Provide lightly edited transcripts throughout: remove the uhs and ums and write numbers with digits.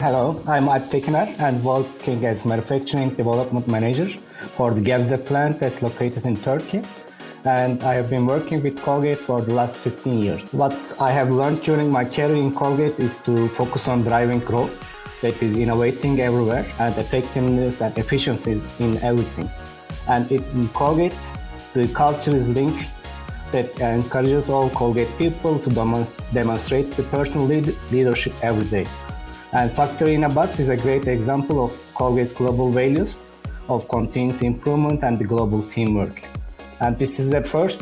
Hello, I'm Alp Tekiner and working as Manufacturing Development Manager for the Gebze plant that's located in Turkey. And I have been working with Colgate for the last 15 years. What I have learned during my career in Colgate is to focus on driving growth, that is innovating everywhere, and effectiveness and efficiencies in everything. And in Colgate, the culture is linked that encourages all Colgate people to demonstrate the personal leadership every day. And Factory in a Box is a great example of Colgate's global values of continuous improvement and the global teamwork. And this is the first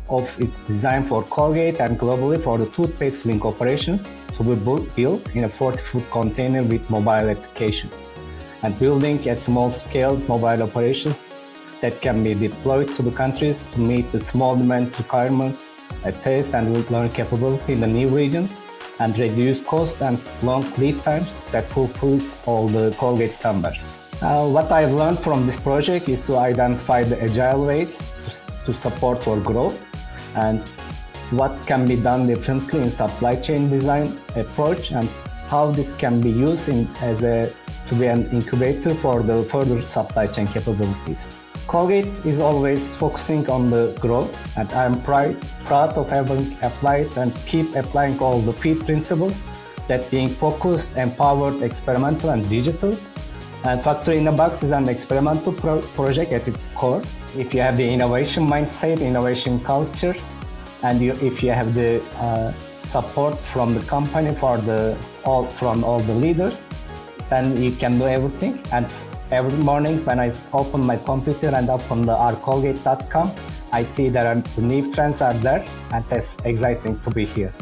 of its design for Colgate and globally for the toothpaste filling operations to be built in a 40-foot container with mobile application. And building at small scale mobile operations that can be deployed to the countries to meet the small demand requirements, test and learn capability in the new regions, and reduce cost and long lead times that fulfills all the Colgate standards. What I've learned from this project is to identify the agile ways to support for growth and what can be done differently in supply chain design approach and how this can be used to be an incubator for the further supply chain capabilities. Colgate is always focusing on the growth, and I'm proud of having applied and keep applying all the FEED principles, that being focused, empowered, experimental, and digital. And Factory in a Box is an experimental project at its core. If you have the innovation mindset, innovation culture, and if you have the support from the company from all the leaders, then you can do everything. And every morning when I open my computer and open our Colgate.com, I see that the new trends are there, and that's exciting to be here.